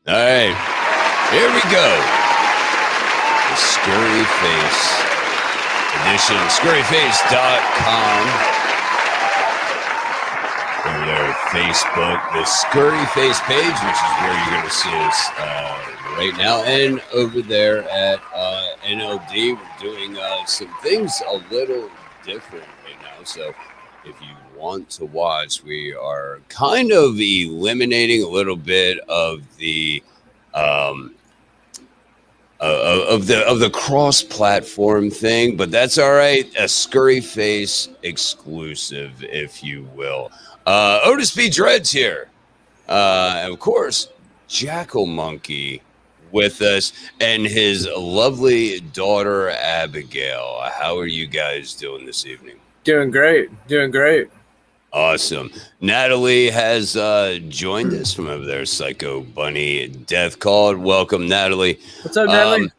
All right, here we go. The Scurryface edition, scurryface.com. Over there at Facebook, the Scurryface page, which is where you're going to see us right now. And over there at NLD, we're doing some things a little different right now. So if you want to watch, we are kind of eliminating a little bit of the of the cross-platform thing, but that's all right. A Scurryface exclusive, if you will. Otis B. Dreds here, and of course, Jackal Monkey with us, and his lovely daughter Abigail. How are you guys doing this evening? Doing great. Awesome. Natalie has joined us from over there, Psycho Bunny Death Called. Welcome, Natalie. What's up, Natalie?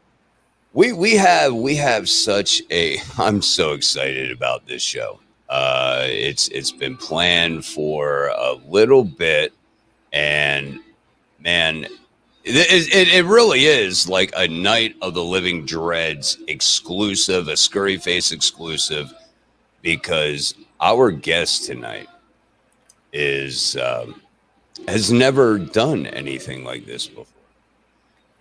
We have such a. I'm so excited about this show. It's been planned for a little bit, and man, it really is like a Night of the Living Dreds exclusive, a Scurryface exclusive, because our guest tonight is has never done anything like this before.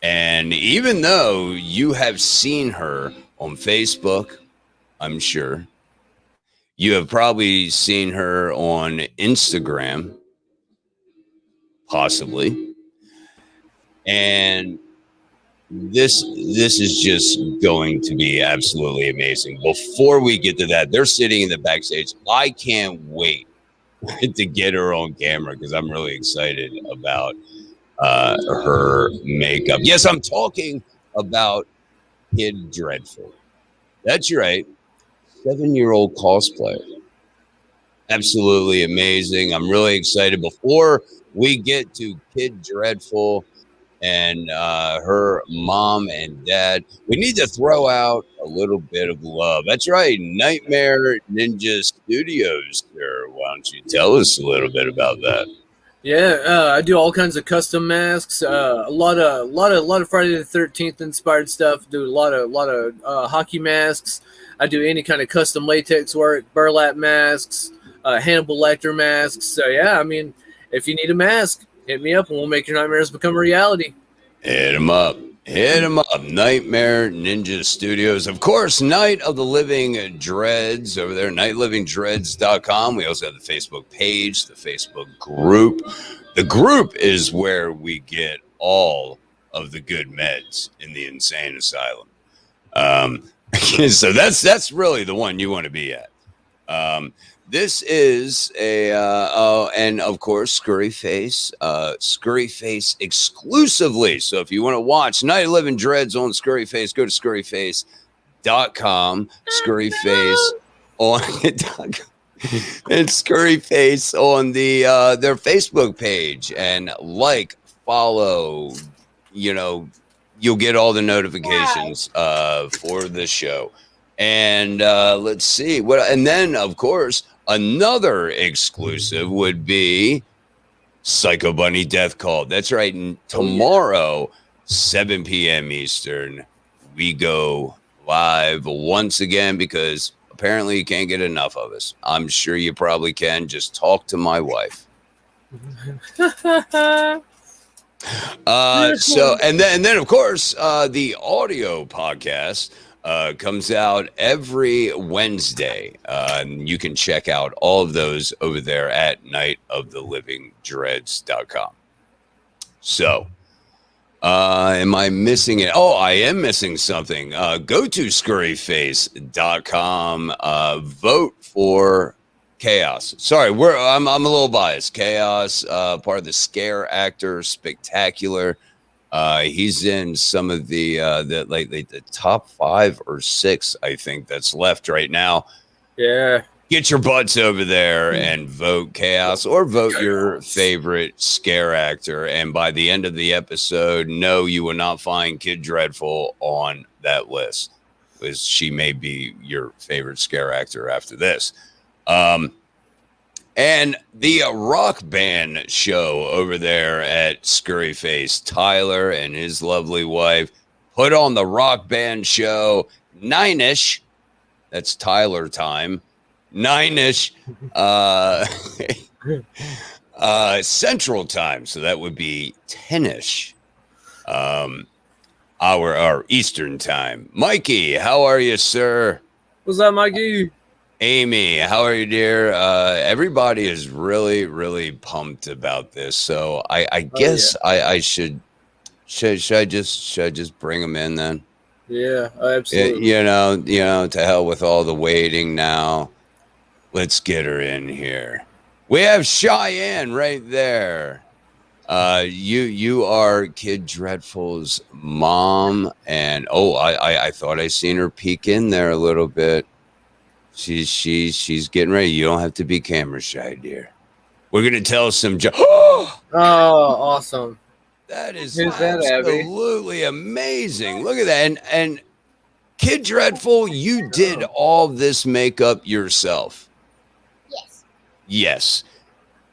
And even though you have seen her on Facebook, I'm sure, you have probably seen her on Instagram, possibly. And this is just going to be absolutely amazing. Before we get to that, they're sitting in the backstage. I can't wait to get her on camera because I'm really excited about her makeup. Yes, I'm talking about Kid Dreadful. That's right. 7-year-old cosplayer. Absolutely amazing. I'm really excited. Before we get to Kid Dreadful and her mom and dad, we need to throw out a little bit of love. That's right, Nightmare Ninja Studios, sir. Why don't you tell us a little bit about that? Yeah, I do all kinds of custom masks. A lot of Friday the 13th inspired stuff. Do a lot of hockey masks. I do any kind of custom latex work, burlap masks, Hannibal Lecter masks. So yeah, I mean, if you need a mask, hit me up and we'll make your nightmares become a reality. Hit them up. Nightmare Ninja Studios. Of course, Night of the Living Dreds over there, nightlivingdreds.com. We also have the Facebook page, the Facebook group. The group is where we get all of the good meds in the insane asylum. So that's really the one you want to be at. This is and of course, Scurryface exclusively. So if you want to watch Night of Living Dreds on Scurryface, go to scurryface.com. Scurryface on and Scurryface on the their Facebook page, and follow. You'll get all the notifications for the show. And let's see what, and then of course another exclusive would be Psycho Bunny Death Call. That's right. And tomorrow, 7 p.m. Eastern, we go live once again because apparently you can't get enough of us. I'm sure you probably can. Just talk to my wife. And then of course the audio podcast comes out every Wednesday. You can check out all of those over there at nightofthelivingdreds.com. So, am I missing it? Oh, I am missing something. Go to scurryface.com. Vote for Chaos. Sorry, I'm a little biased. Chaos, part of the Scare Actor Spectacular. He's in some of the top 5 or 6, I think, that's left right now. Yeah. Get your butts over there and vote chaos or vote your favorite scare actor. And by the end of the episode, no, you will not find Kid Dreadful on that list, because she may be your favorite scare actor after this. And the rock band show over there at Scurryface, Tyler and his lovely wife put on the rock band show 9ish. That's Tyler time. 9ish Central time. So that would be 10ish our Eastern time. Mikey, how are you, sir? What's up, Mikey? Amy, how are you, dear? Everybody is really, really pumped about this. So I guess I should I just bring them in then? Yeah, absolutely. You know, to hell with all the waiting now. Let's get her in here. We have Cheyenne right there. You are Kid Dreadful's mom, and I thought I seen her peek in there a little bit. She's getting ready. You don't have to be camera shy, dear. We're gonna tell some jokes. Oh, awesome! That is Who's that, Abby? absolutely amazing. Look at that. And Kid Dreadful, you did all this makeup yourself. Yes.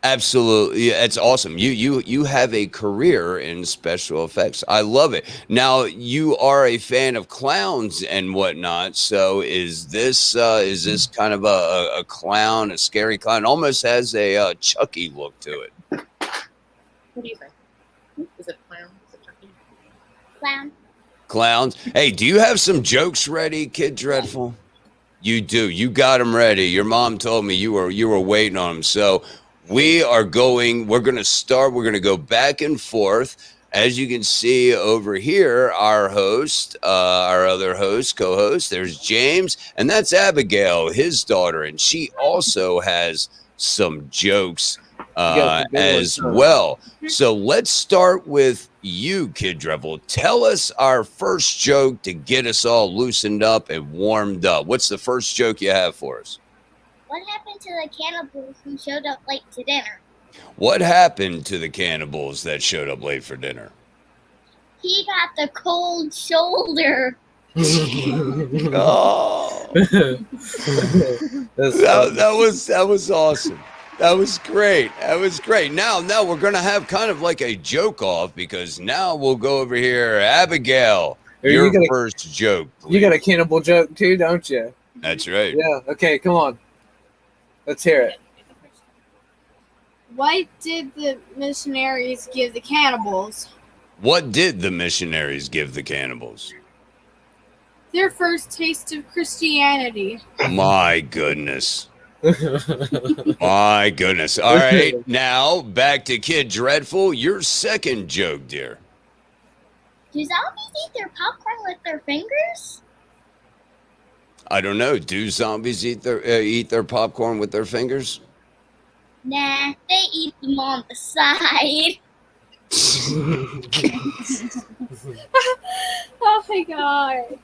Absolutely. Yeah, it's awesome. You have a career in special effects. I love it. Now, you are a fan of clowns and whatnot. So is this kind of a clown, a scary clown? It almost has a Chucky look to it. What do you think? Is it clown? Is it Chucky? Clown. Clowns. Hey, do you have some jokes ready, Kid Dreadful? You do. You got them ready. Your mom told me you were waiting on them. So we're going to go back and forth. As you can see over here, our host, our other host, co-host, there's James, and that's Abigail, his daughter, and she also has some jokes as well. So let's start with you, Kid Dreadful. Tell us our first joke to get us all loosened up and warmed up. What's the first joke you have for us? What happened to the cannibals who showed up late to dinner? What happened to the cannibals that showed up late for dinner? He got the cold shoulder. Oh, that was awesome. That was great. That was great. Now we're gonna have kind of like a joke off, because now we'll go over here. Abigail, your first joke. Please. You got a cannibal joke too, don't you? That's right. Yeah. Okay, come on. Let's hear it. What did the missionaries give the cannibals? What did the missionaries give the cannibals? Their first taste of Christianity. My goodness. My goodness. All right. Now back to Kid Dreadful. Your second joke, dear. Do zombies eat their popcorn with their fingers? I don't know. Do zombies eat their popcorn with their fingers? Nah, they eat them on the side. Oh my god.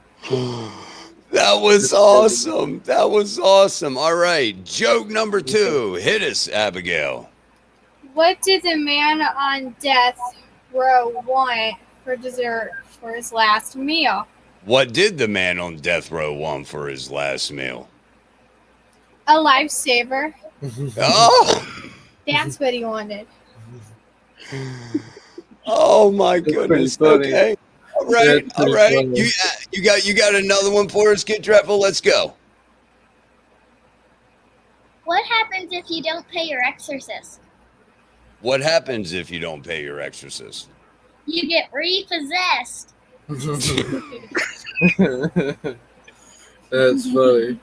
That was awesome. That was awesome. All right. Joke number 2. Hit us, Abigail. What did the man on death row want for dessert for his last meal? What did the man on death row want for his last meal? A lifesaver. Oh. That's what he wanted. Oh my goodness. Okay. All right. All right. You got another one for us, Kid Dreadful? Let's go. What happens if you don't pay your exorcist? What happens if you don't pay your exorcist? You get repossessed. That's funny.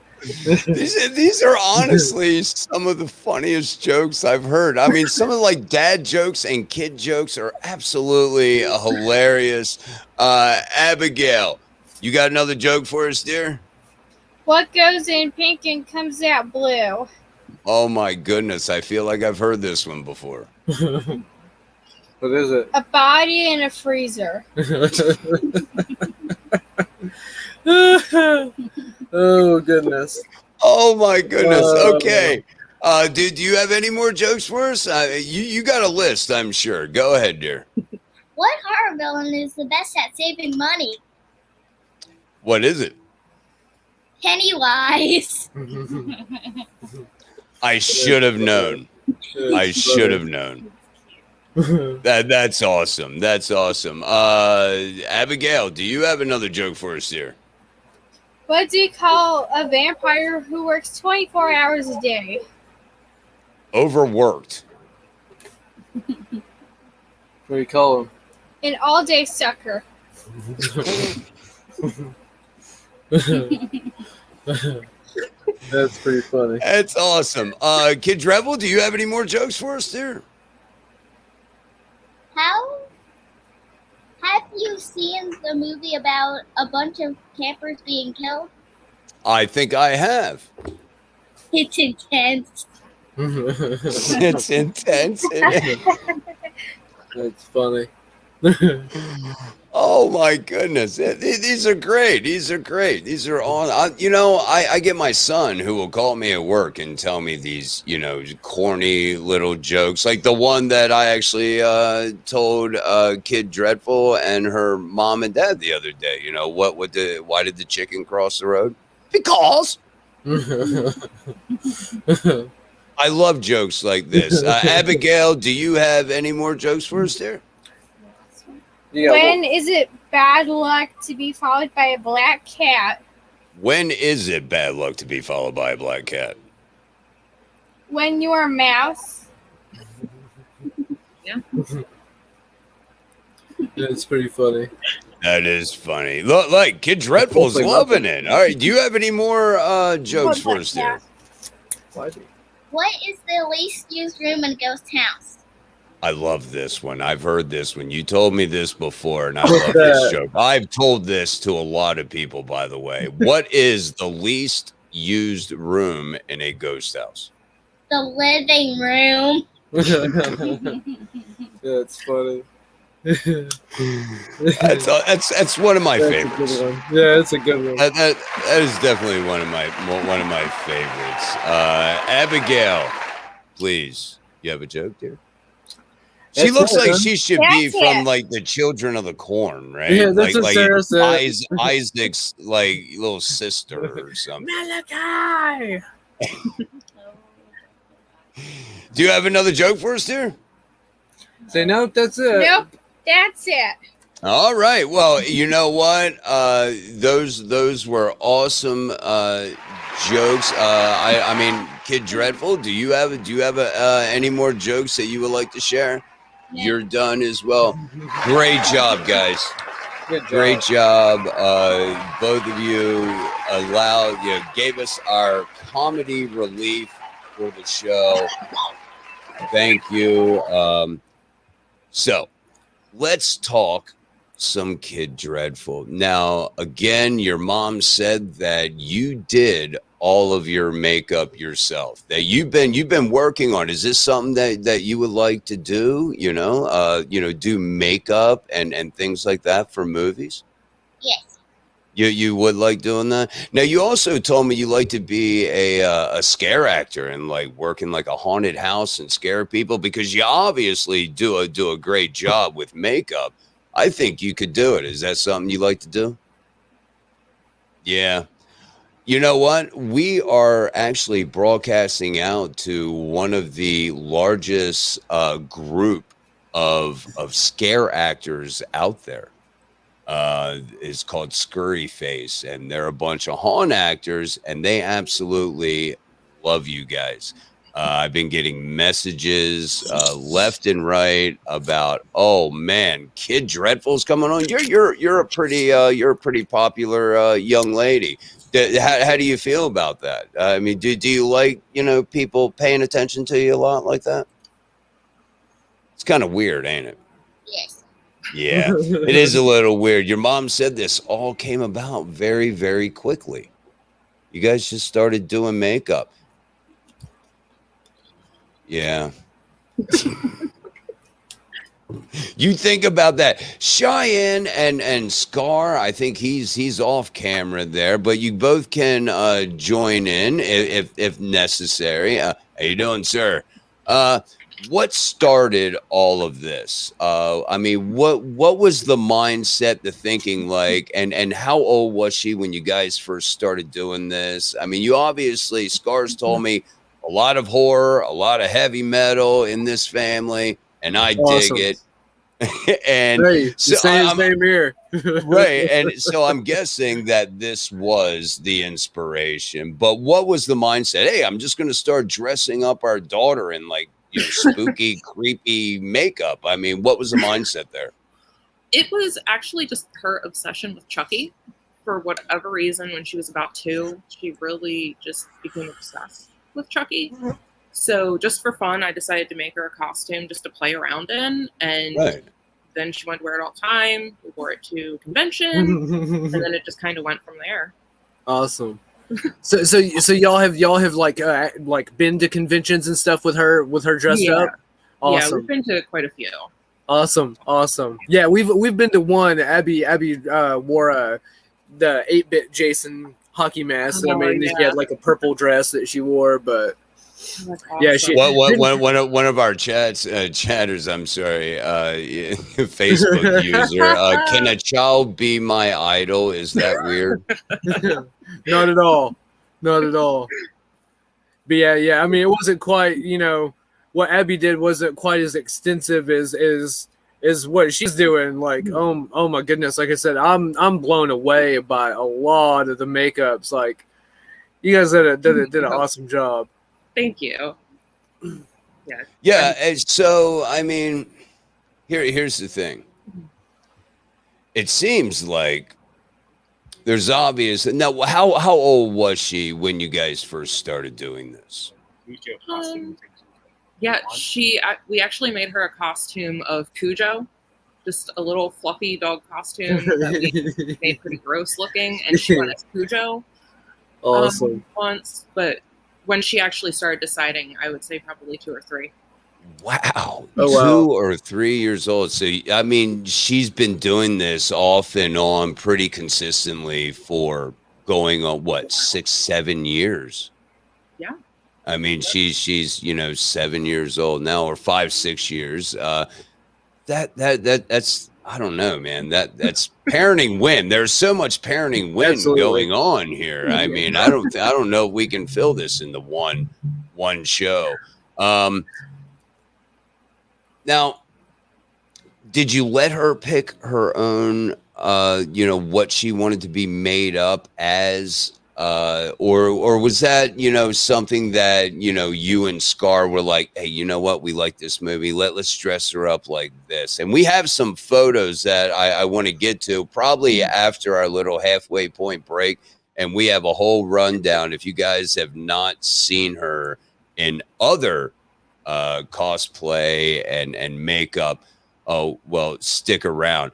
These are honestly some of the funniest jokes I've heard. I mean, some of like dad jokes and kid jokes are absolutely hilarious. Abigail, you got another joke for us, dear? What goes in pink and comes out blue? Oh my goodness, I feel like I've heard this one before. What is it? A body in a freezer. Oh goodness. Oh my goodness. Okay. Do you have any more jokes for us? You got a list, I'm sure. Go ahead, dear. What horror villain is the best at saving money? What is it? Pennywise. I should have known. I should have known. That's awesome. That's awesome. Abigail, do you have another joke for us here? What do you call a vampire who works 24 hours a day? Overworked. What do you call him? An all-day sucker. That's pretty funny. That's awesome. Kid Drevel, do you have any more jokes for us there? How have you seen the movie about a bunch of campers being killed? I think I have. It's intense. It's intense. That's funny. Oh my goodness. These are great. These are great. These are on. I get my son who will call me at work and tell me these, corny little jokes. Like the one that I actually told Kid Dreadful and her mom and dad the other day. Why did the chicken cross the road? Because. I love jokes like this. Abigail, do you have any more jokes for us there? Yeah, When is it bad luck to be followed by a black cat? When is it bad luck to be followed by a black cat? When you're a mouse. That's pretty funny. That is funny. Look, like Kid Dreadful's loving it. All right, do you have any more jokes for us there? What is the least used room in a ghost house? I love this one. I've heard this one. You told me this before, and I love this joke. I've told this to a lot of people, by the way. What is the least used room in a ghost house? The living room. That's funny. That's one of my favorites. Yeah, it's a good one. That is definitely one of my favorites. Abigail, please, you have a joke, dear? She looks like she should be from like the Children of the Corn, right? Yeah, that's what Sarah said. Isaac's like little sister or something. Malachi. Do you have another joke for us, dear? Say nope. That's it. Nope, that's it. All right. Well, you know what? Those were awesome jokes. I mean, Kid Dreadful, do you have any more jokes that you would like to share? Yeah. You're done as well. Great job, guys. Good job. Great job. Both of you gave us our comedy relief for the show. Thank you. So let's talk some Kid Dreadful. Now, again, your mom said that you did all of your makeup yourself, that you've been working on. Is this something that you would like to do? Do makeup and things like that for movies? Yes. You would like doing that? Now, you also told me you like to be a scare actor and like work in like a haunted house and scare people, because you obviously do a great job with makeup. I think you could do it. Is that something you like to do? Yeah. You know what? We are actually broadcasting out to one of the largest group of scare actors out there. It's called Scurryface, and they're a bunch of haunt actors, and they absolutely love you guys. I've been getting messages left and right about, oh man, Kid Dreadful's coming on. You're a pretty popular young lady. How do you feel about that? I mean, do you like people paying attention to you a lot like that? It's kind of weird, ain't it? Yes. Yeah, it is a little weird. Your mom said this all came about very, very quickly. You guys just started doing makeup. Yeah. You think about that. Cheyenne and Scar, I think he's off camera there, but you both can join in if necessary. How you doing, sir? What started all of this? I mean, what was the mindset, the thinking like, and how old was she when you guys first started doing this? I mean, you obviously, Scars told me a lot of horror, a lot of heavy metal in this family, and I dig it. And hey, so same here. right, and so I'm guessing that this was the inspiration. But what was the mindset? Hey, I'm just going to start dressing up our daughter in like spooky, creepy makeup. I mean, what was the mindset there? It was actually just her obsession with Chucky. For whatever reason, when she was about 2, she really just became obsessed with Chucky. So just for fun, I decided to make her a costume just to play around in. And then she went to wear it all the time. We wore it to convention. And then it just kind of went from there. Awesome. So y'all have like been to conventions and stuff with her dressed up? Awesome. Yeah, we've been to quite a few. Awesome. Yeah, we've been to one. Abby wore the 8-bit Jason hockey mask. Oh, I mean, yeah. she had like a purple dress that she wore, but That's awesome. yeah, she. One of our chatters, I'm sorry, Facebook user. Can a child be my idol? Is that weird? Not at all. But yeah. I mean, it wasn't quite. What Abby did wasn't quite as extensive as what she's doing. Like, oh my goodness! Like I said, I'm blown away by a lot of the makeups. Like, you guys did an awesome job. Thank you. Yeah. And so, I mean, here's the thing. It seems like there's obvious. Now, how old was she when you guys first started doing this? Yeah, we actually made her a costume of Cujo, just a little fluffy dog costume that we made pretty gross looking, and she went as Cujo. Awesome. Once, but when she actually started deciding, I would say probably 2 or 3. Wow. Oh, wow. 2 or 3 years old. So, I mean, she's been doing this off and on pretty consistently for going on, what, 6, 7 years? Yeah. I mean, she's 7 years old now, or 5, 6 years. That's I don't know, man. That's parenting win. There's so much parenting win Absolutely. going on here. I mean, I don't know if we can fill this into one show. Now, did you let her pick her own what she wanted to be made up as? Or was that, something that, you and Scar were like, hey, you know what? We like this movie. Let's dress her up like this. And we have some photos that I want to get to probably after our little halfway point break. And we have a whole rundown. If you guys have not seen her in other cosplay and makeup, oh, well, stick around.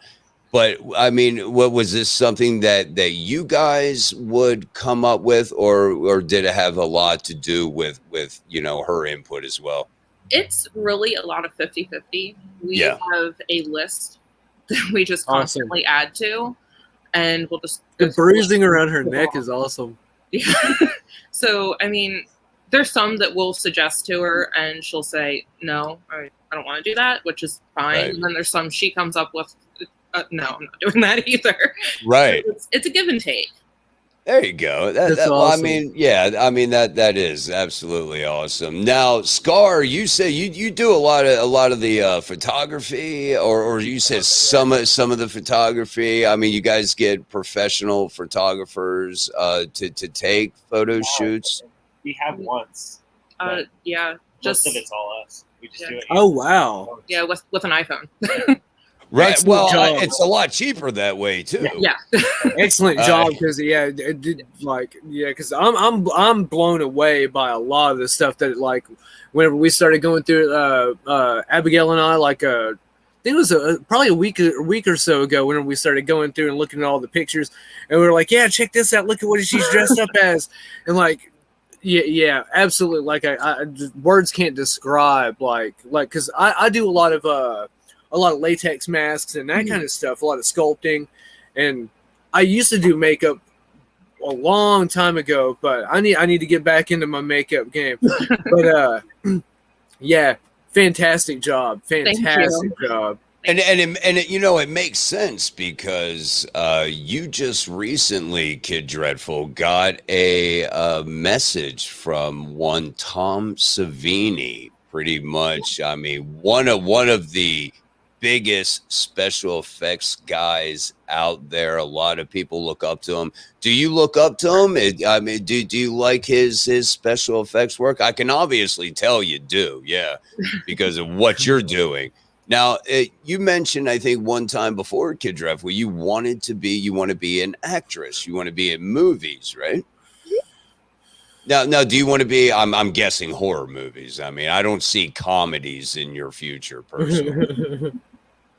But I mean, what was this something that you guys would come up with, or did it have a lot to do with her input as well? It's really a lot of 50-50. We have a list that we just constantly add to, and we'll just the bruising around her neck is awesome. Yeah. So I mean, there's some that we'll suggest to her, and she'll say no, I don't want to do that, which is fine. Right. And then there's some she comes up with. No, I'm not doing that either. Right. It's a give and take. There you go. That's awesome. Well, I mean, yeah, I mean that is absolutely awesome. Now, Scar, you say you do a lot of the photography, or you said some of the photography. I mean, you guys get professional photographers to take photo shoots. We have once. Yeah, most of it's all us. We just do it. Oh wow. Yeah, with an iPhone. Right. Excellent job. It's a lot cheaper that way too. Yeah. Excellent job, because because I'm blown away by a lot of the stuff that, like, whenever we started going through Abigail and I, like I think it was probably a week or so ago, whenever we started going through and looking at all the pictures, and we were like, yeah, check this out, look at what she's dressed up as, and like. Yeah, absolutely. Like I words can't describe like because I do a lot of a lot of latex masks and that kind of stuff, a lot of sculpting. And I used to do makeup a long time ago, but I need to get back into my makeup game. But yeah, fantastic job. Fantastic job. And it makes sense because you just recently, Kid Dreadful, got a message from one Tom Savini. Pretty much, I mean, one of the biggest special effects guys out there. A lot of people look up to him. Do you look up to him? I mean, do you like his special effects work? I can obviously tell you do, yeah, because of what you're doing. Now, you mentioned, I think, one time before, Kid Dreadful, you want to be an actress. You want to be in movies, right? Now, do you want to be? I'm guessing horror movies. I mean, I don't see comedies in your future, personally.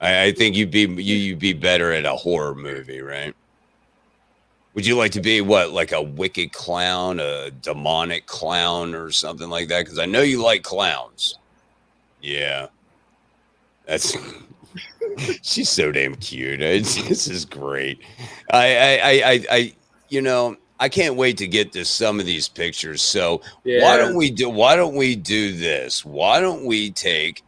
I think you'd be better at a horror movie, right? Would you like to be like a wicked clown, a demonic clown, or something like that? Because I know you like clowns. Yeah. That's she's so damn cute. This is great. I can't wait to get to some of these pictures. So why don't we do this? Why don't we take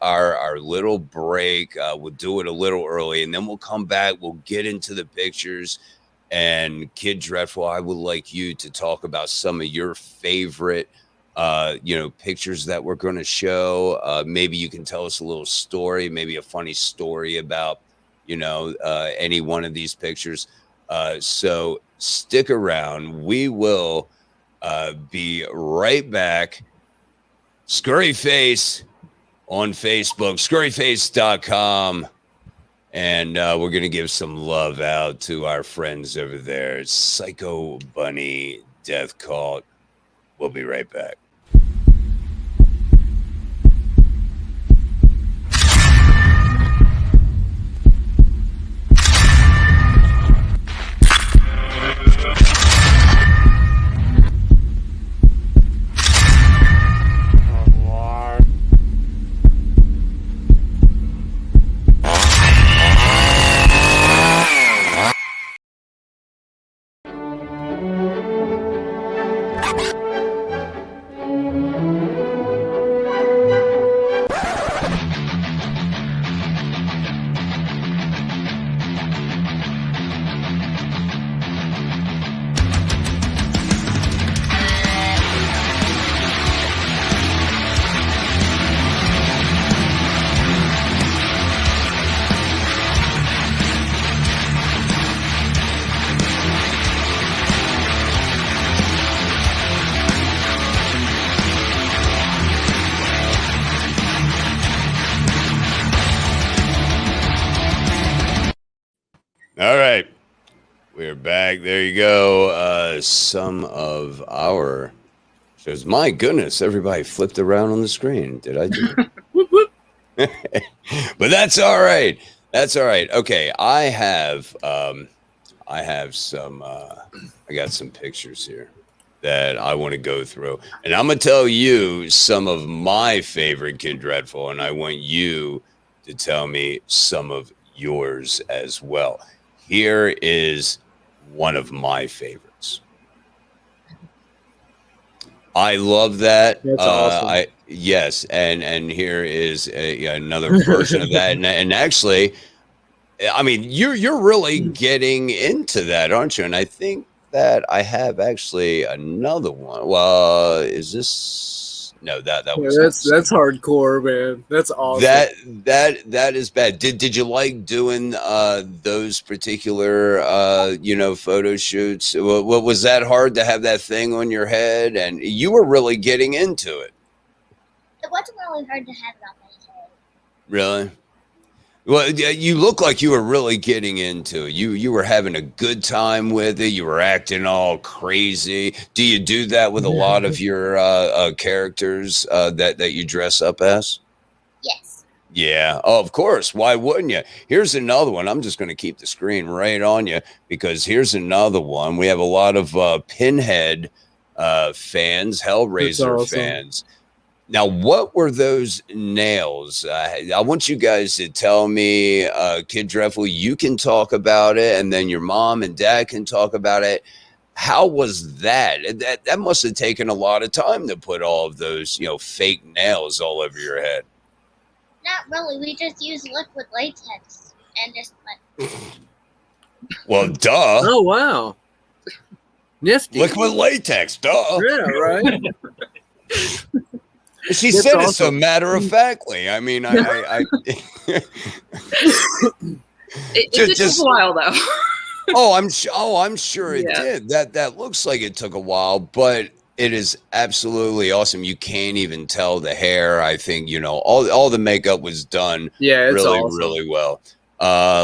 our little break? We'll do it a little early, and then we'll come back. We'll get into the pictures. And Kid Dreadful, I would like you to talk about some of your favorite pictures that we're going to show. Maybe you can tell us a little story, maybe a funny story about, any one of these pictures. So stick around. We will be right back. Scurryface on Facebook, scurryface.com. And we're going to give some love out to our friends over there. Psycho Bunny Death Cult. We'll be right back. All right, we're back. There you go. Some of our shows. My goodness, everybody flipped around on the screen. Did I do it? But that's all right. That's all right. Okay, I have some. I got some pictures here that I want to go through, and I'm gonna tell you some of my favorite Kid Dreadful, and I want you to tell me some of yours as well. Here is one of my favorites. I love that. That's awesome. Yes, and here is another version of that. And actually, I mean, you're really getting into that, aren't you? And I think that I have actually another one. Well, is this? No, that was that's hardcore, man. That's awesome. That is bad. Did you like doing those particular photo shoots? What was that hard to have that thing on your head? And you were really getting into it. It wasn't really hard to have it on my head. Really? Well, you look like you were really getting into it. You were having a good time with it. You were acting all crazy. Do you do that with a lot of your characters that you dress up as? Yes. Yeah. Oh, of course. Why wouldn't you? Here's another one. I'm just going to keep the screen right on you because here's another one. We have a lot of Pinhead fans, Hellraiser fans. Now, what were those nails? I want you guys to tell me, Kid Dreadful, you can talk about it, and then your mom and dad can talk about it. How was that? That must have taken a lot of time to put all of those, fake nails all over your head. Not really. We just use liquid latex and just Well, duh. Oh wow, nifty. Liquid latex, duh. Yeah, right. She That's said it so awesome. matter of factly. I mean, I It did take a while though. I'm sure it Yeah. did. That looks like it took a while, but it is absolutely awesome. You can't even tell the hair. I think all the makeup was done Yeah, it's really awesome. really well.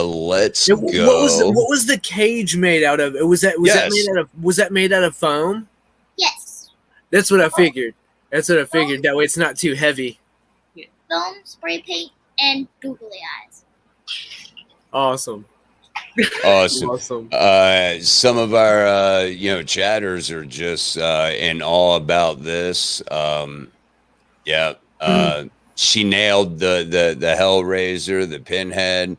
Let's Yeah, go. What was the cage made out of? Was that made out of foam? yes, That's what I figured. That way it's not too heavy. foam, spray paint, and googly eyes. Awesome. Awesome. Awesome. Some of our chatters are just in awe about this. She nailed the Hellraiser, the Pinhead.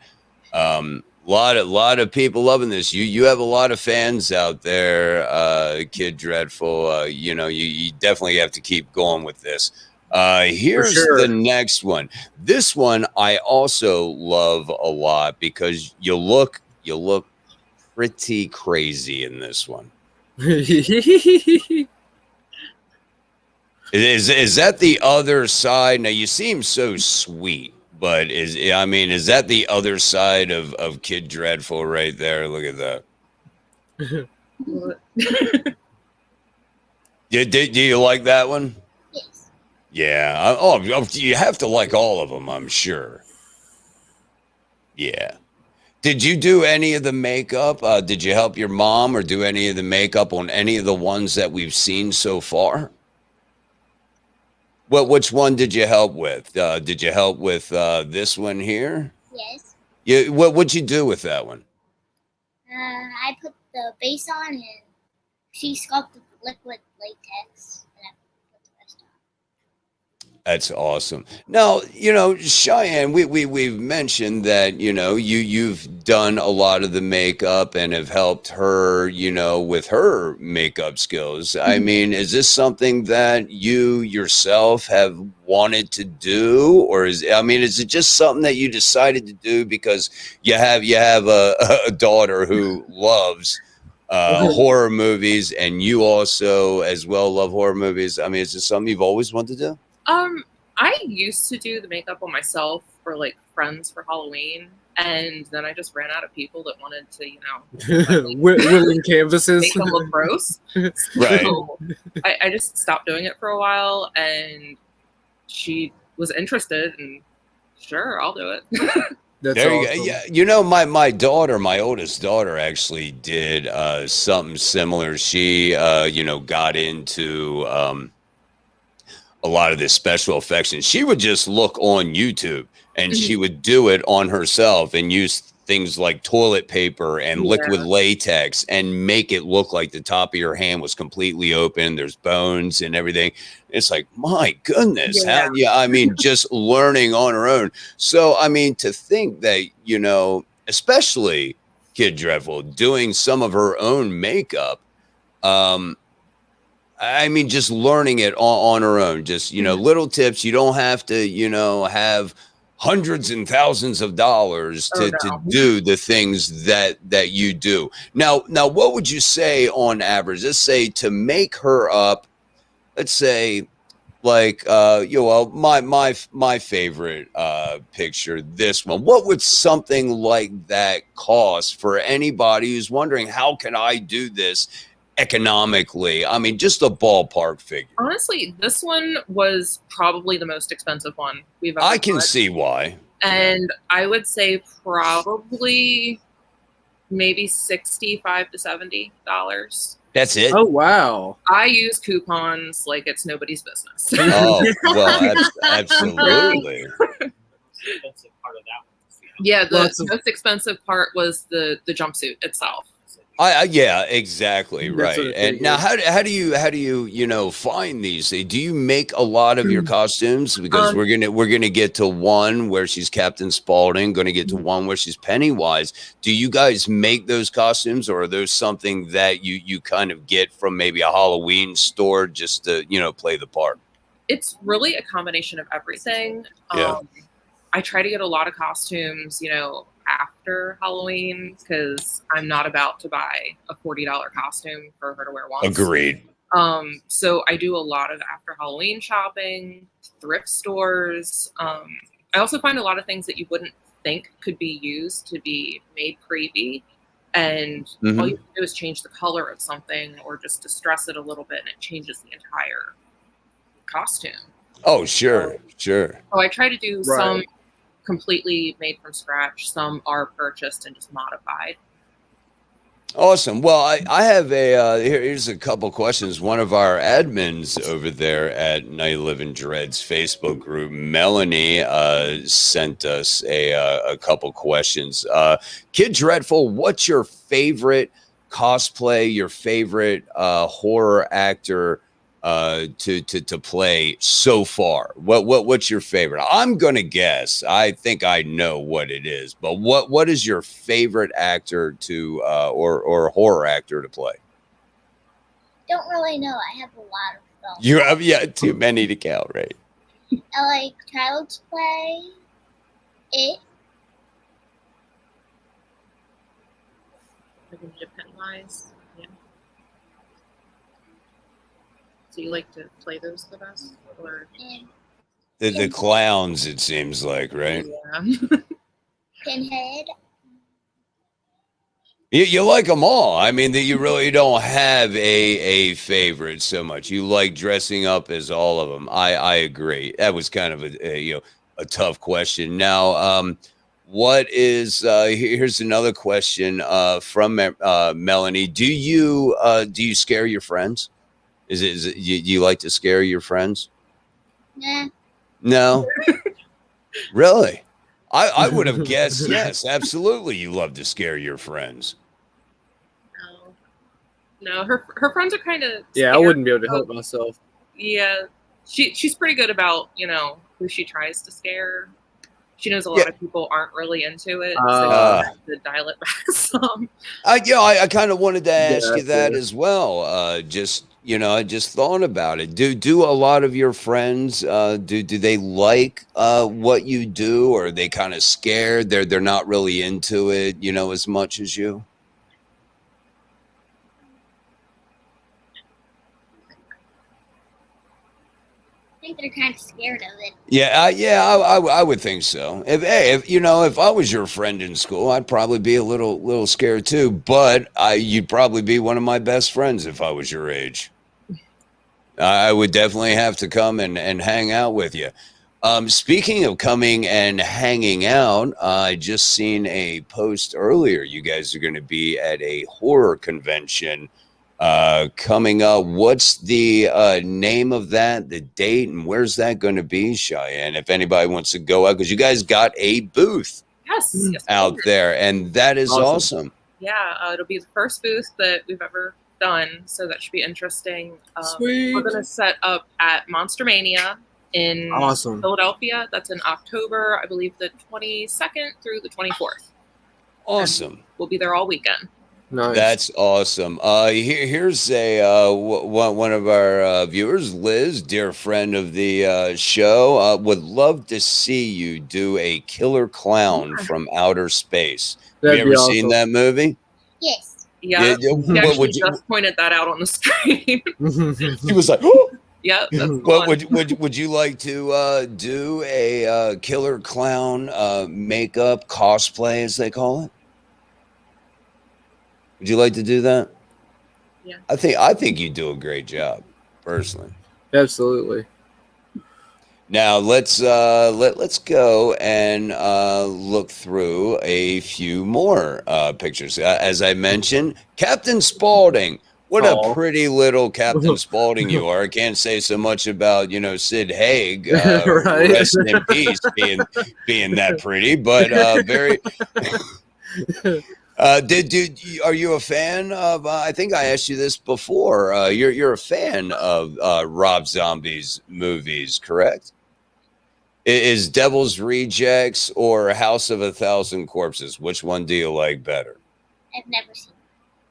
Lot of people loving this. You have a lot of fans out there, Kid Dreadful. You definitely have to keep going with this. Here's sure. the next one. This one I also love a lot because you look pretty crazy in this one. Is that the other side? Now you seem so sweet, but is that the other side of Kid Dreadful right there? Look at that. Do you like that one? Yes. Yeah. You have to like all of them, I'm sure. Yeah. Did you do any of the makeup? Did you help your mom or do any of the makeup on any of the ones that we've seen so far? Which one did you help with? Did you help with this one here? Yes. Yeah. What'd you do with that one? I put the base on and she sculpted liquid latex and I put the rest on. That's awesome. Now, Cheyenne, we've mentioned that, you've done a lot of the makeup and have helped her, with her makeup skills. I mean, is this something that you yourself have wanted to do? Or is it just something that you decided to do because you have a daughter who loves horror movies and you also as well love horror movies? I mean, is this something you've always wanted to do? I used to do the makeup on myself for like friends for Halloween, and then I just ran out of people that wanted to, willing canvases. make them look gross. Right. So I just stopped doing it for a while, and she was interested, and sure, I'll do it. That's There you awesome. go. Yeah, my daughter, my oldest daughter, actually did something similar. She, got into a lot of this special effects, and she would just look on YouTube and she would do it on herself and use things like toilet paper and liquid latex and make it look like the top of your hand was completely open. There's bones and everything. It's like, my goodness. Just learning on her own. So, to think that, especially Kid Dreadful doing some of her own makeup, just learning it on her own, just, little tips. You don't have to, have hundreds and thousands of dollars to do the things that you do. Now, what would you say on average? Let's say to make her up, let's say like, my favorite picture, this one, what would something like that cost for anybody who's wondering, how can I do this economically? Just a ballpark figure. Honestly, this one was probably the most expensive one we've ever I can done. see why. And I would say probably maybe $65 to $70. That's it. Oh wow. I use coupons like it's nobody's business. Oh, well, absolutely. Expensive part of that one. Yeah, the most expensive part was the jumpsuit itself. Yeah, exactly, That's what right. I And now, figured. how do you find these? Do you make a lot of your costumes? Because we're gonna get to one where she's Captain Spaulding, going to get to one where she's Pennywise. Do you guys make those costumes, or are those something that you kind of get from maybe a Halloween store just to play the part? It's really a combination of everything. Yeah. I try to get a lot of costumes, after Halloween, because I'm not about to buy a $40 costume for her to wear once. Agreed. So I do a lot of after Halloween shopping, thrift stores. I also find a lot of things that you wouldn't think could be used to be made creepy. And all you have to do is change the color of something or just distress it a little bit, and it changes the entire costume. Oh, sure. So I try to do Right. some completely made from scratch. Some are purchased and just modified. Awesome. Well, I have here's a couple questions. One of our admins over there at Night Living Dreds Facebook group, Melanie, sent us a couple questions. Kid Dreadful, what's your favorite cosplay? Your favorite horror actor to play so far? What's your favorite? I'm gonna guess. I think I know what it is, but what is your favorite actor to or horror actor to play? Don't really know. I have a lot of them. You have too many to count, right? I like Child's Play. It. Pennywise. Yeah. So you like to play those the best, or And The clowns, it seems like, right? yeah. Pinhead. You like them all. I mean, that you really don't have a favorite so much. You like dressing up as all of them. I agree. That was kind of a tough question. Now, what is here's another question from Melanie. Do you scare your friends? Is it you like to scare your friends? Nah. No. Really? I would have guessed yes, absolutely. You love to scare your friends. No, her friends are kind of Yeah, I wouldn't be able to help myself. Yeah, she's pretty good about who she tries to scare. She knows a lot of people aren't really into it, so she has to dial it back some. I kind of wanted to ask you that fair. as well. I just thought about it. Do a lot of your friends do they like what you do, or are they kind of scared? They're not really into it, as much as you? I think they're kind of scared of it. I would think so. If I was your friend in school, I'd probably be a little scared too. But you'd probably be one of my best friends if I was your age. I would definitely have to come and hang out with you. Speaking of coming and hanging out, I just seen a post earlier. You guys are going to be at a horror convention coming up. What's the name of that, the date, and where's that going to be, Cheyenne? If anybody wants to go out, because you guys got a booth Yes, out there, and that is awesome. Yeah, it'll be the first booth that we've ever done, so that should be interesting. Sweet. We're going to set up at Monster Mania in Philadelphia. That's in October, I believe, the 22nd through the 24th. Awesome. And we'll be there all weekend. Nice. That's awesome. Here's a one of our viewers, Liz, dear friend of the show, would love to see you do a killer clown from outer space. Have you ever seen that movie? Yes. Yeah, he actually just pointed that out on the screen. He was like, "Oh." Yep. What would you like to do a killer clown makeup cosplay, as they call it? Would you like to do that? Yeah. I think you do a great job, personally. Absolutely. Now let's go and look through a few more pictures. As I mentioned, Captain Spaulding. What a pretty little Captain Spaulding you are. I can't say so much about Sid Haig, Right. rest in peace, being that pretty, but very. Are you a fan of? I think I asked you this before. You're a fan of Rob Zombie's movies, correct? Is Devil's Rejects or House of a Thousand Corpses? Which one do you like better? I've never seen.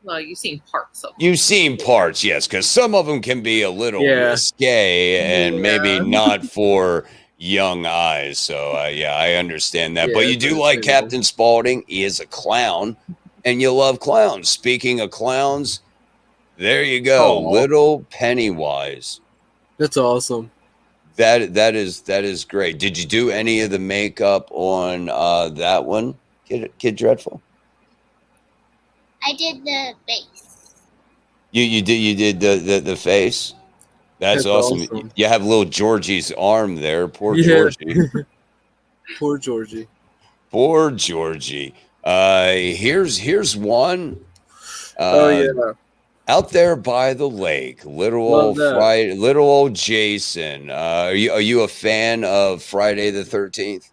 Well, you've seen parts of them. You've seen parts, yes, because some of them can be a little Yeah. risque and maybe Yeah. not for young eyes. So, yeah, I understand that. Yeah, But you it's do like understandable. Captain Spaulding. He is a clown, and you love clowns. Speaking of clowns, there you go, Aw. little Pennywise. That's awesome. That is great. Did you do any of the makeup on that one, Kid Dreadful? I did the base. You did the face. That's awesome. awesome. You have little Georgie's arm there. Poor Yeah. Georgie. Poor Georgie. Poor Georgie. Here's one. Oh yeah. Out there by the lake, little Love old that. Friday, little old Jason. Are you a fan of Friday the 13th?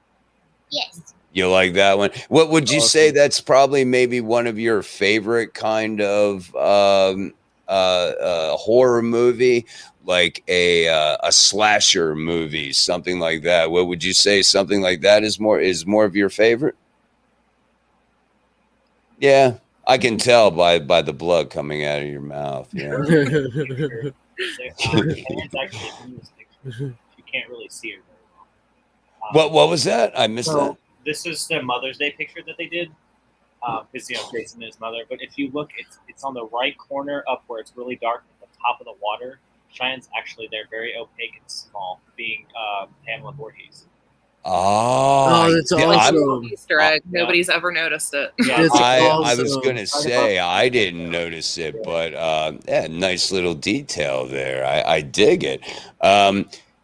Yes. You like that one? What would you say Awesome. that's probably maybe one of your favorite kind of horror movie, like a slasher movie, something like that? What would you say? Something like that is more of your favorite? Yeah, I can tell by the blood coming out of your mouth. Yeah. Hands actually in this picture. You can't really see her very well. What was that? I missed that. This is the Mother's Day picture that they did. Because Jason and his mother. But if you look, it's on the right corner up where it's really dark at the top of the water. Cheyenne's actually there, very opaque and small, being Pamela Voorhees. Oh, that's yeah, awesome. Easter egg. Yeah. Nobody's ever noticed it. Yeah, It's I was awesome. gonna say I didn't notice it, but yeah, nice little detail there. I dig it.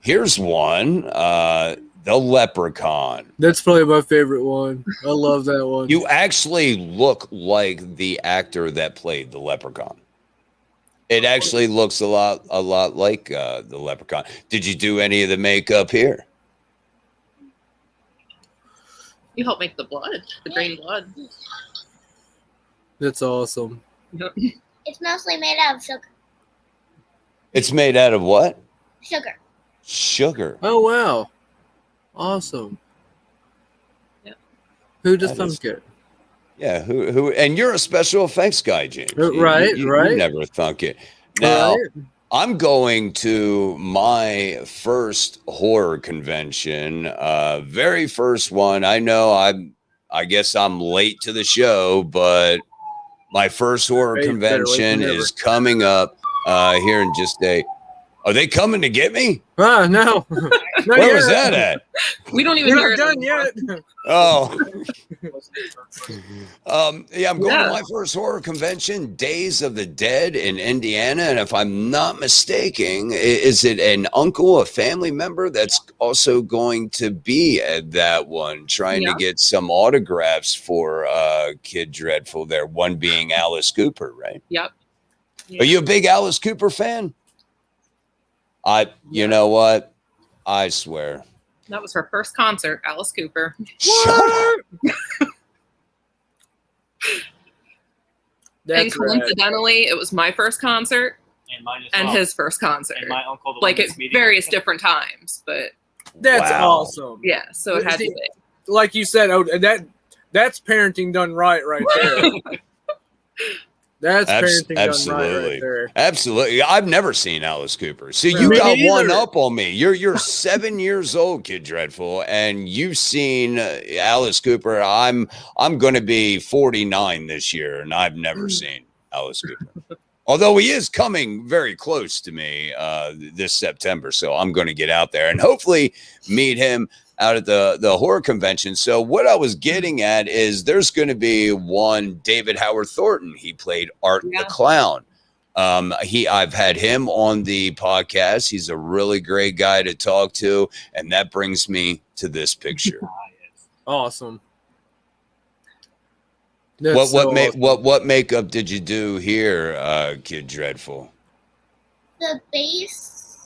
Here's one, the Leprechaun. That's probably my favorite one. I love that one. You actually look like the actor that played the Leprechaun. It actually looks a lot like the Leprechaun. Did you do any of the makeup here? You help make the blood, the green blood. That's awesome. It's mostly made out of sugar. It's made out of what? Sugar. Sugar. Oh wow. Awesome. Yep. Who'd have That is- thunk it? Yeah, who? And you're a special effects guy, James. Right, You right. never thunk it. Now, Right? I'm going to my first horror convention, very first one. I know I guess I'm late to the show, but my first horror Hey, better late convention than never. is coming up here in just a. Are they coming to get me? Ah, no. Where was that at? We don't even We're hear not it done anymore. yet. Oh, yeah, I'm going Yeah. to my first horror convention, Days of the Dead in Indiana. And if I'm not mistaken, is it an uncle, a family member that's also going to be at that one, trying to Yeah. get some autographs for Kid Dreadful there, one being Alice Cooper, right? Yep. Are you a big Alice Cooper fan? You know what? I swear. That was her first concert, Alice Cooper. Shut up. And That's right. coincidentally, it was my first concert And mine as and well. his first concert. And my uncle, the Like one at that's meeting various us. different times, but That's Wow. awesome. yeah, so it had to be. Like you said, that's parenting done right there. That's parenting done right Absolutely. there. Absolutely. I've never seen Alice Cooper. So Me you got one neither. up on me. You're 7 years old, Kid Dreadful, and you've seen Alice Cooper. I'm going to be 49 this year, and I've never seen Alice Cooper. Although he is coming very close to me this September, so I'm going to get out there and hopefully meet him out at the horror convention. So what I was getting at is there's going to be one David Howard Thornton. He played Art the Clown. I've had him on the podcast. He's a really great guy to talk to, and that brings me to this picture. Awesome. What makeup did you do here, Kid Dreadful? The base.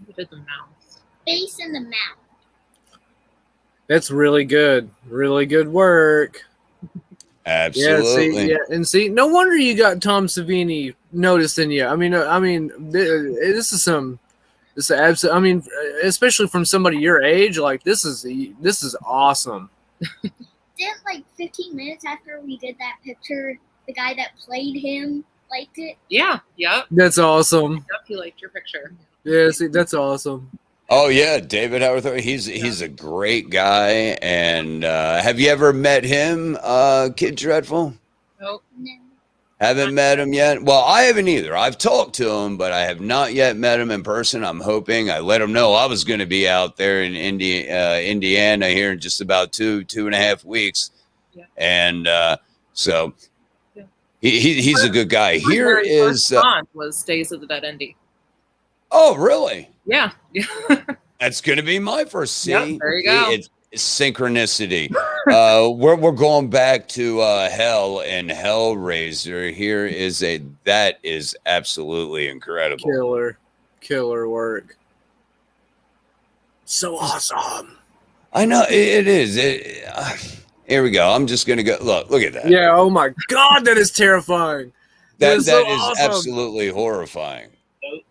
We did the mouth. Base and the mouth. That's really good. Really good work. Absolutely. See, no wonder you got Tom Savini noticing you. This is absolutely. I mean, especially from somebody your age, like this is awesome. Then, like 15 minutes after we did that picture, the guy that played him liked it. Yeah. Yep. That's awesome. Yep. He liked your picture. Yeah, see, that's awesome. Oh yeah, David Howard. He's a great guy. And have you ever met him, Kid Dreadful? Nope. No. Haven't met him yet. Well, I haven't either. I've talked to him, but I have not yet met him in person. I'm hoping. I let him know I was going to be out there in Indiana here in just about 2.5 weeks. Yeah. And so he's a good guy. My Here very is first Bond was Days of the Dead Indy. oh, really? Yeah. That's going to be my first. See, Yep, there you go. It's synchronicity. We're going back to Hell and Hellraiser. Here is that is absolutely incredible. Killer work. So awesome. I know it is. Here we go. I'm just going to go. Look at that. Yeah. Oh my God, that is terrifying. That so is awesome. absolutely horrifying.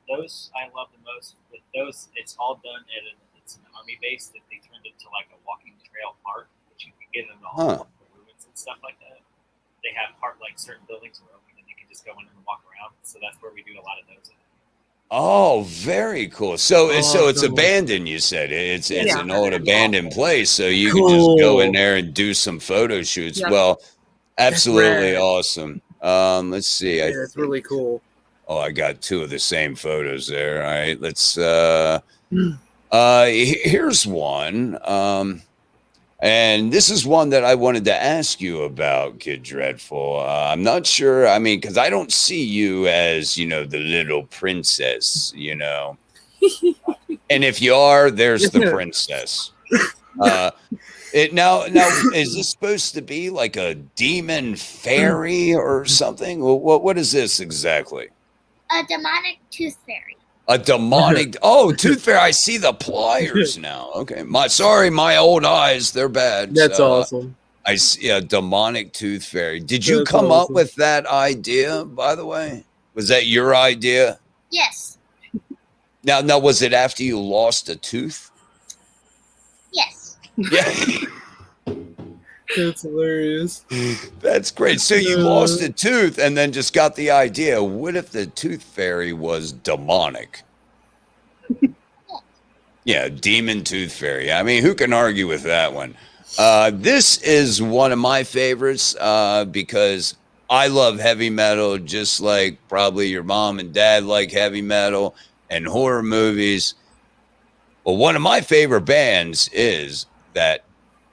Those I love the most. With those, it's all done at it's an army base that they turned into like a walking trail park, which you can get in all the ruins and stuff like that. They have like certain buildings are open and you can just go in and walk around. So that's where we do a lot of those. Oh, very cool. So it's abandoned. You said it's an old abandoned place, so you can just go in there and do some photo shoots. Yeah. Well, absolutely awesome. Let's see. Yeah, it's really cool. Oh, I got two of the same photos there. All right, let's. Here's one. And this is one that I wanted to ask you about, Kid Dreadful. I'm not sure. I mean, because I don't see you as, the little princess, And if you are, there's the princess. Now, is this supposed to be like a demon fairy or something? What is this exactly? A demonic tooth fairy. A demonic tooth fairy. I see the pliers now. Okay. My old eyes, they're bad. That's awesome. I see a demonic tooth fairy. Did you come up with that idea, by the way? Was that your idea? Yes. Now was it after you lost a tooth? Yes. Yeah. That's hilarious. That's great. So you lost a tooth and then just got the idea. What if the tooth fairy was demonic? Yeah, demon tooth fairy. I mean, who can argue with that one? This is one of my favorites because I love heavy metal, just like probably your mom and dad like heavy metal and horror movies. Well, one of my favorite bands is that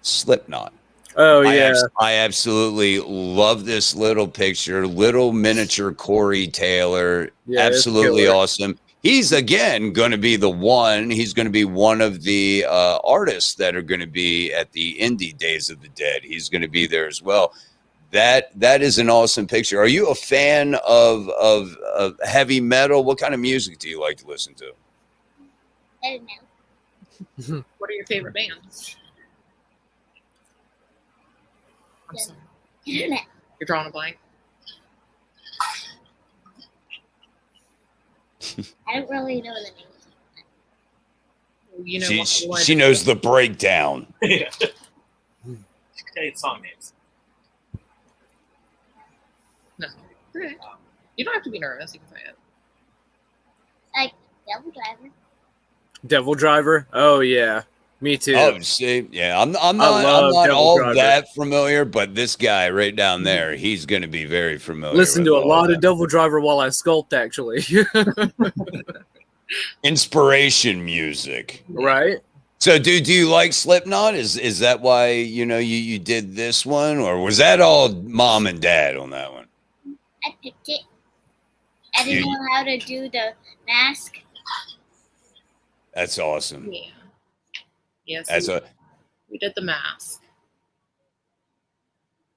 Slipknot. Oh, yeah. I absolutely love this little picture, little miniature Corey Taylor. Yeah, absolutely awesome. He's, again, going to be he's going to be one of the artists that are going to be at the Indie Days of the Dead. He's going to be there as well. That is an awesome picture. Are you a fan of heavy metal? What kind of music do you like to listen to? I don't know. What are your favorite bands? I'm sorry. I don't know. You're drawing a blank. I don't really know the names. She knows the breakdown. Yeah. Tell you the song names. No. Okay. You don't have to be nervous. You can say it. Like Devil Driver. Devil Driver? Oh, yeah. Me too. Oh, see, yeah, I'm not all that familiar, but this guy right down there, he's going to be very familiar. Listen to a lot of Devil Driver while I sculpt, actually. Inspiration music, right? So, do you like Slipknot? Is that why you did this one, or was that all mom and dad on that one? I picked it. I didn't know how to do the mask. That's awesome. Yeah. Yes. We did the mask.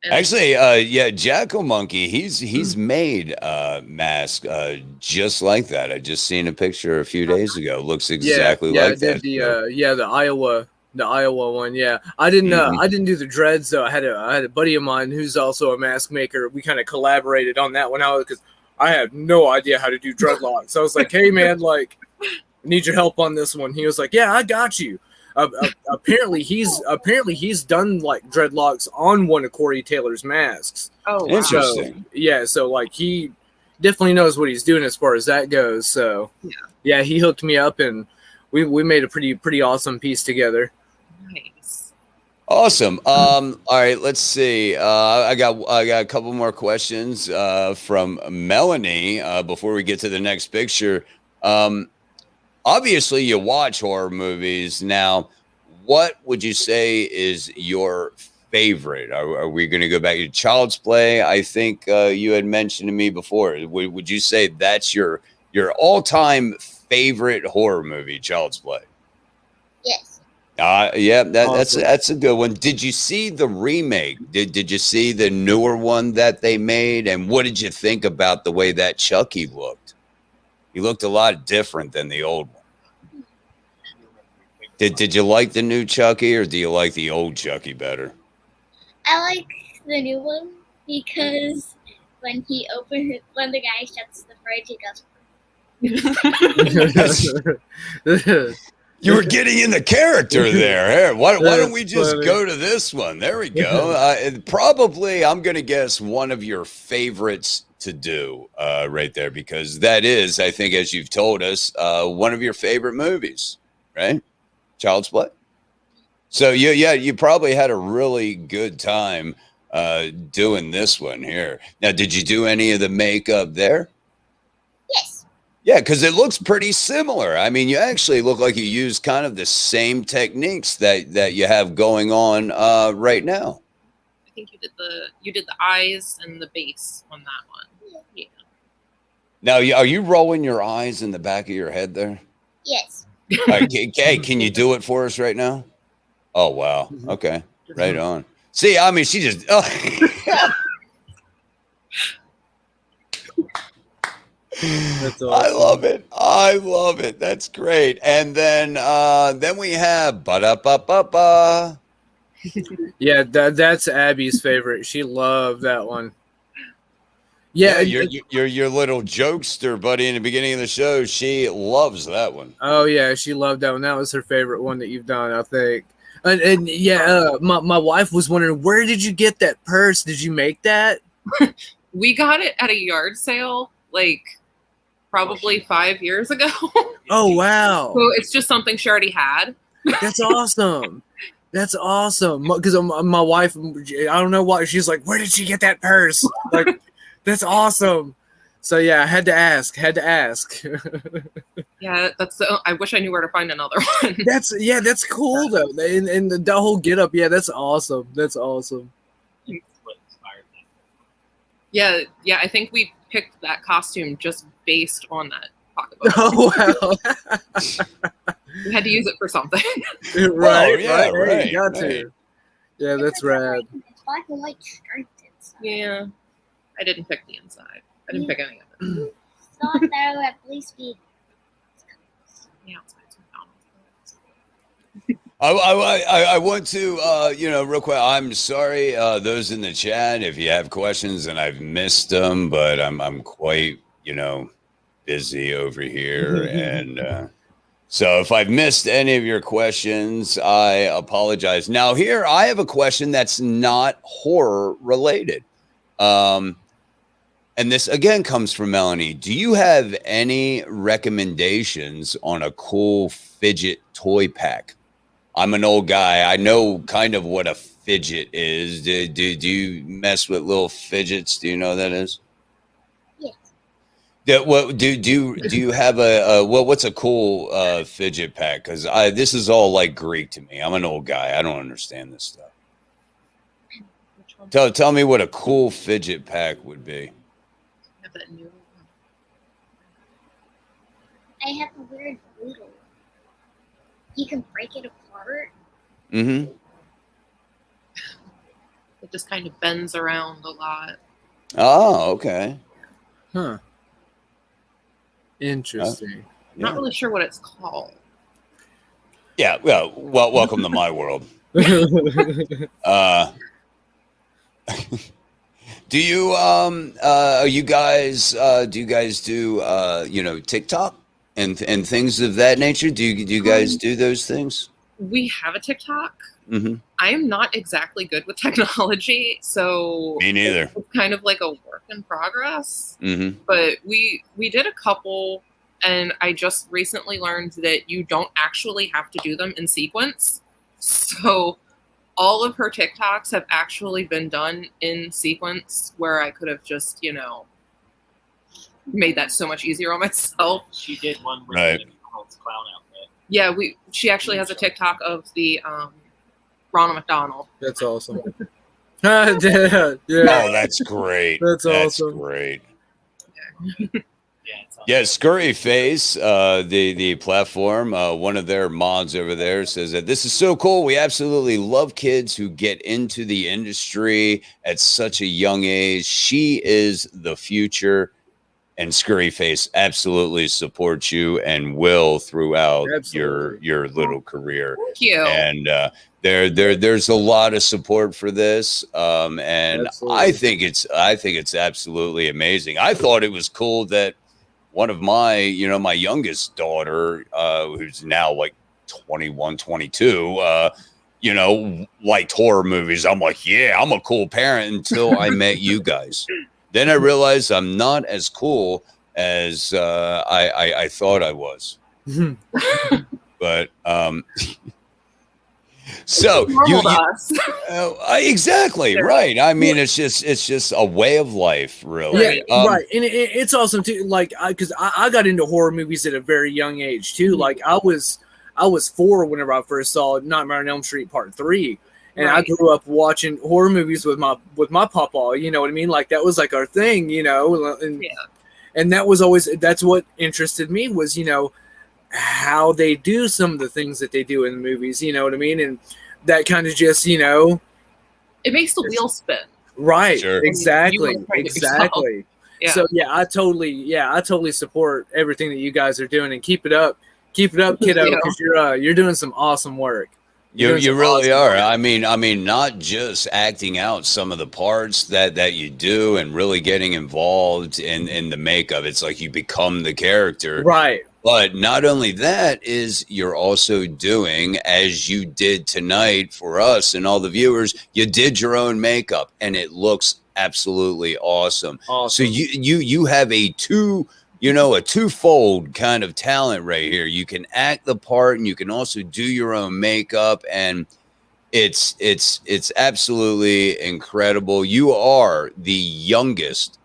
And actually, Jackal Monkey, he's made a mask just like that. I just seen a picture a few days ago. Looks exactly like that. The Iowa The Iowa one, yeah. I didn't do the Dreds though. I had a buddy of mine who's also a mask maker. We kind of collaborated on that one out because I had no idea how to do dreadlocks. So I was like, hey man, like, I need your help on this one. He was like, yeah, I got you. Apparently he's done like dreadlocks on one of Corey Taylor's masks. Oh, wow. Interesting. So like he definitely knows what he's doing as far as that goes. So yeah, he hooked me up and we made a pretty awesome piece together. Nice. Awesome. All right, let's see. I got a couple more questions from Melanie before we get to the next picture. Obviously, you watch horror movies. Now, what would you say is your favorite? Are we going to go back to Child's Play? I think you had mentioned to me before. Would you say that's your all-time favorite horror movie, Child's Play? Yes. Yeah, Awesome. that's a good one. Did you see the remake? Did you see the newer one that they made? And what did you think about the way that Chucky looked? He looked a lot different than the old one. Did you like the new Chucky or do you like the old Chucky better? I like the new one because when the guy shuts the fridge, he goes. You were getting in the character there. Here, why don't we just funny. go to this one? There we go. Probably, I'm going to guess one of your favorites to do right there, because that is, I think, as you've told us, one of your favorite movies, right? Child's Play. So you probably had a really good time doing this one here. Now, did you do any of the makeup there? Yes. Yeah, because it looks pretty similar. I mean, you actually look like you used kind of the same techniques that you have going on right now. I think you did the eyes and the base on that one. Yeah. Now, are you rolling your eyes in the back of your head there? Yes. Hey, can you do it for us right now? Oh, wow. Okay. Right on. See, I mean, she just... That's awesome. I love it. That's great. And then we have ba-da-ba-ba-ba. Yeah, that's Abby's favorite. She loved that one. Yeah, your little jokester buddy in the beginning of the show. She loves that one. oh yeah, she loved that one. That was her favorite one that you've done, I think. And yeah, my wife was wondering, where did you get that purse? Did you make that? We got it at a yard sale, like probably 5 years ago. Oh wow, So it's just something she already had. that's awesome. That's awesome. Because my wife, I don't know why, she's like, where did she get that purse? Like, that's awesome. So yeah, I had to ask. Yeah, I wish I knew where to find another one. That's cool though. And the whole get up, yeah, that's awesome. That's awesome. What inspired that? Yeah, I think we picked that costume just based on that pocketbook. Oh wow. We had to use it for something. Right, yeah, right. right, You got right. to. Yeah, that's rad. It's black and white striped inside. Yeah, I didn't pick the inside. I didn't pick any of it. Thought that would at least be. The outside's I want to, real quick. I'm sorry, those in the chat, if you have questions and I've missed them, but I'm quite, busy over here, and so if I've missed any of your questions, I apologize. Now, here I have a question that's not horror related. And this again comes from Melanie. Do you have any recommendations on a cool fidget toy pack? I'm an old guy. I know kind of what a fidget is. Do you mess with little fidgets? Do you know what that is? Yes. Do you have what's a cool fidget pack? Because this is all like Greek to me. I'm an old guy. I don't understand this stuff. Which one? Tell me what a cool fidget pack would be. Have that new one. I have a weird noodle. You can break it apart. Mm-hmm. It just kind of bends around a lot. Oh, okay. Huh. Interesting. I'm not really sure what it's called. Yeah, well, welcome to my world. Do you you guys do you guys do TikTok and things of that nature? Do you guys do those things? We have a TikTok. Mm-hmm. I am not exactly good with technology, so Me neither. it's kind of like a work in progress. Mm-hmm. But we did a couple, and I just recently learned that you don't actually have to do them in sequence. So all of her TikToks have actually been done in sequence, where I could have just, made that so much easier on myself. She did one with Right. the McDonald's clown outfit. Yeah, she actually has a TikTok of the Ronald McDonald. That's awesome. Yeah. Oh, that's great. That's awesome. Great. Yeah, it's Yeah, Scurryface, the platform, one of their mods over there says that this is so cool. We absolutely love kids who get into the industry at such a young age. She is the future, and Scurryface absolutely supports you and will throughout your little career. Thank you. And there's a lot of support for this, and Absolutely. I think it's absolutely amazing. I thought it was cool that one of my my youngest daughter, who's now like 21, 22, liked horror movies. I'm like, yeah, I'm a cool parent until I met you guys. Then I realized I'm not as cool as I thought I was. But so Normal to us. exactly right. I mean, it's just a way of life, really. Yeah, right. And it's awesome too. Like, because I got into horror movies at a very young age too. Like, I was 4 whenever I first saw Nightmare on Elm Street Part 3, and I grew up watching horror movies with my papa. You know what I mean? Like, that was like our thing. And that was always, that's what interested me was how they do some of the things that they do in the movies, you know what I mean? And that kind of just, it makes the wheel spin. Right. Sure. Exactly. Yeah. So I totally support everything that you guys are doing, and keep it up, kiddo, because you're doing some awesome work. You really are. I mean, not just acting out some of the parts that you do and really getting involved in the makeup. It's like you become the character. Right. But not only that is you're also doing, as you did tonight for us and all the viewers, you did your own makeup and it looks absolutely awesome. So you have a twofold kind of talent right here. You can act the part and you can also do your own makeup, and it's absolutely incredible. You are the youngest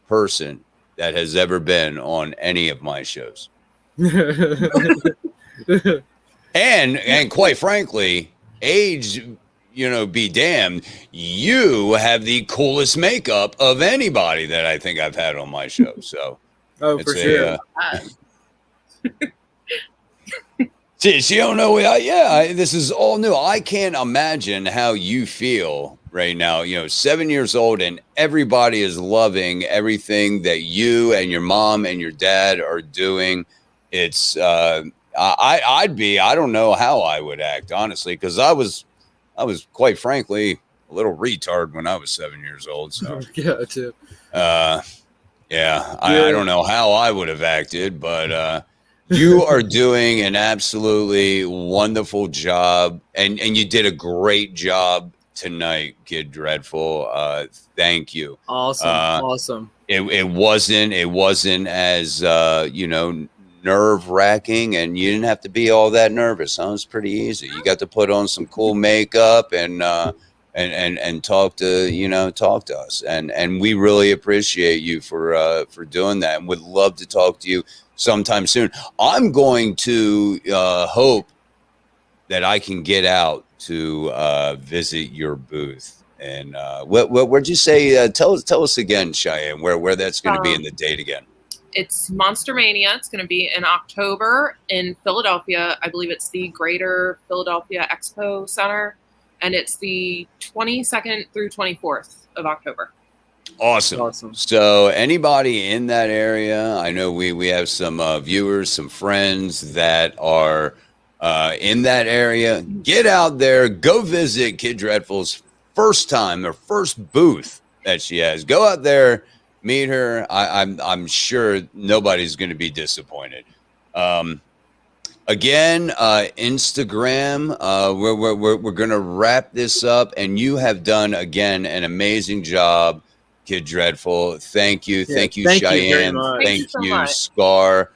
person that has ever been on any of my shows. And quite frankly, age, be damned, you have the coolest makeup of anybody that I think I've had on my show. So for sure. She don't know. This is all new. I can't imagine how you feel right now. 7 years old, and everybody is loving everything that you and your mom and your dad are doing. It's I don't know how I would act, honestly, because I was quite frankly a little retard when I was 7 years old. So I don't know how I would have acted, but you are doing an absolutely wonderful job, and you did a great job tonight, Kid Dreadful. Thank you. Awesome. It wasn't as nerve-wracking, and you didn't have to be all that nervous. It was pretty easy. You got to put on some cool makeup and talk to us, and we really appreciate you for doing that, and would love to talk to you sometime soon. I'm going to hope that I can get out to visit your booth. And where'd you say? Tell us again, Cheyenne, where that's going to be in the date again. It's Monster Mania. It's going to be in October in Philadelphia. I believe it's the Greater Philadelphia Expo Center, and it's the 22nd through 24th of October. Awesome. So anybody in that area, I know we have some viewers, some friends that are in that area, get out there, go visit Kid Dreadful's first booth that she has. Go out there, meet her. I'm sure nobody's going to be disappointed. Again, Instagram. We're going to wrap this up, and you have done again an amazing job, Kid Dreadful. Thank you, thank you, Cheyenne. Thank you, Scar.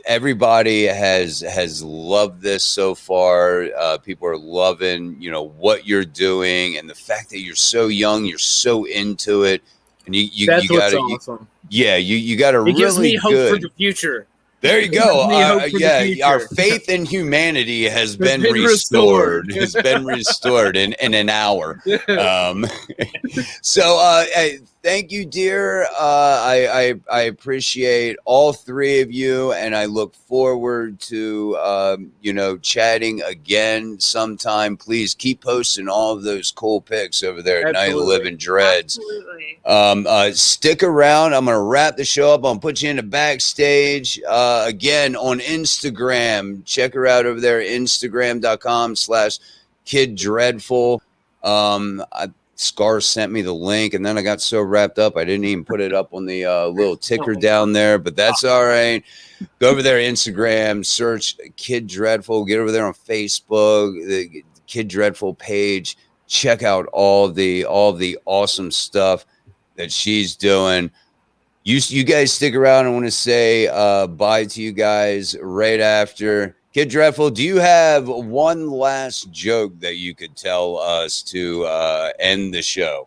Everybody has loved this so far. People are loving, what you're doing, and the fact that you're so young, you're so into it, and you got awesome. You got a it really gives me hope good. for the future. There you go. Our Future. faith in humanity has been restored. Has been restored in an hour. So thank you, dear. I appreciate all three of you, and I look forward to chatting again sometime. Please keep posting all of those cool pics over there at Night of the Living Dreds. Absolutely. Stick around. I'm gonna wrap the show up. I'll put you in the backstage. Again on Instagram, check her out over there, Instagram.com/KidDreadful. Scar sent me the link, and then I got so wrapped up I didn't even put it up on the little ticker down there, but that's all right. Go over there, Instagram, search Kid Dreadful. Get over there on Facebook, the Kid Dreadful page. Check out all the awesome stuff that she's doing. You guys stick around. I want to say bye to you guys right after. Kid Dreadful, do you have one last joke that you could tell us to end the show?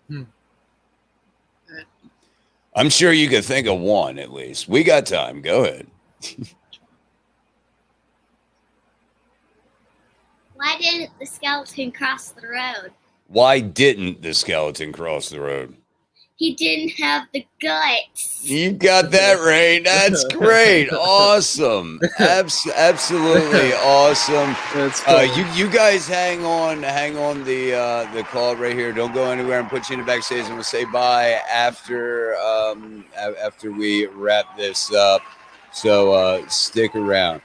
I'm sure you could think of one at least. We got time. Go ahead. Why didn't the skeleton cross the road? Why didn't the skeleton cross the road? He didn't have the guts. You got that right. That's great. Awesome. Absolutely awesome. That's cool. You guys hang on the call right here. Don't go anywhere. I'm put you in the backstage and we'll say bye after we wrap this up. So stick around.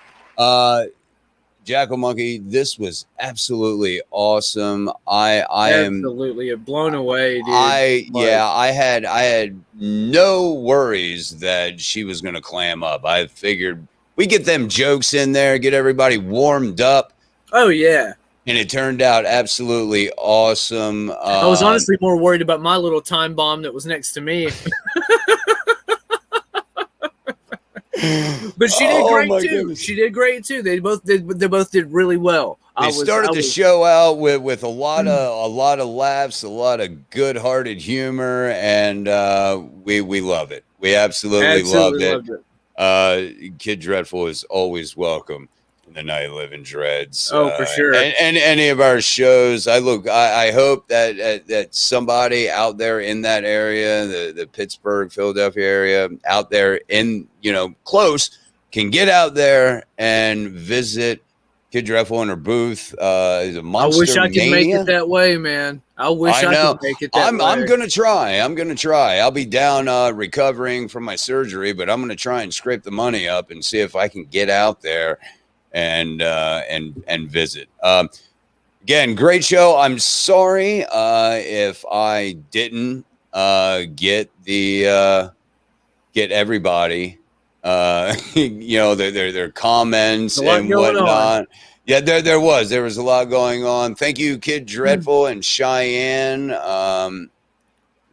Jackal Monkey, this was absolutely awesome. I am absolutely blown away, dude. I had no worries that she was gonna clam up. I figured we get them jokes in there, get everybody warmed up. Oh yeah. And it turned out absolutely awesome. I was honestly more worried about my little time bomb that was next to me. But she did great too. Goodness. She did great too. They both did really well. They started the show out with a lot of laughs, a lot of good-hearted humor, and we love it. We absolutely loved it. Kid Dreadful is always welcome in the Night of the Living Dreds. Oh, for sure. And any of our shows. I hope that somebody out there in that area, the Pittsburgh, Philadelphia area, out there in close, can get out there and visit Kid Dreadful in her booth. I wish I could make it that way, man. I wish I could make it that way. I'm gonna try. I'll be down recovering from my surgery, but I'm gonna try and scrape the money up and see if I can get out there and visit. Again, great show. I'm sorry if I didn't get everybody their comments and whatnot. Yeah, there was a lot going on. Thank you, Kid Dreadful and Cheyenne.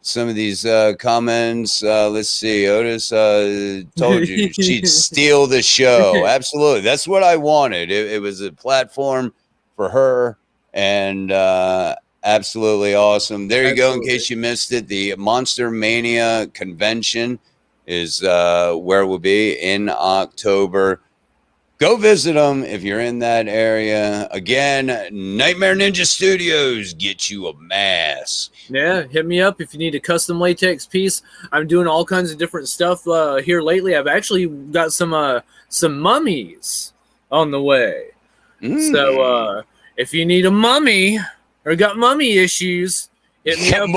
Some of these comments, let's see. Otis told you she'd steal the show. Absolutely. That's what I wanted. It was a platform for her, and absolutely awesome. There you go. In case you missed it, the Monster Mania convention is where we'll be in October. Go visit them if you're in that area. Again, Nightmare Ninja Studios, get you a mask. Yeah, hit me up if you need a custom latex piece. I'm doing all kinds of different stuff here lately. I've actually got some mummies on the way. So if you need a mummy or got mummy issues, hit me up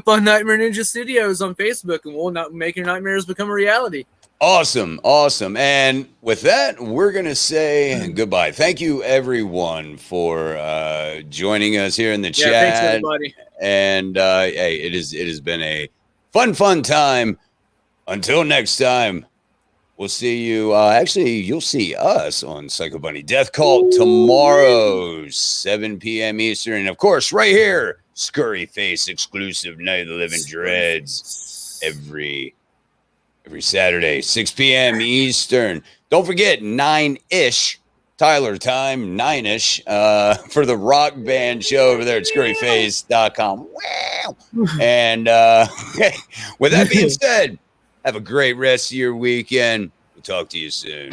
on Nightmare Ninja Studios on Facebook, and we'll make your nightmares become a reality. Awesome. And with that, we're going to say goodbye. Thank you, everyone, for joining us here in the chat. Thanks, everybody. And hey, it has been a fun time. Until next time, we'll see you. Actually, you'll see us on Psycho Bunny Death Cult tomorrow, 7 p.m. Eastern. And of course, right here, Scurryface exclusive Night of the Living Dreds every Saturday, 6 p.m. Eastern. Don't forget, 9-ish Tyler time, 9-ish for the rock band show over there at scurryface.com. Wow. And with that being said, have a great rest of your weekend. We'll talk to you soon.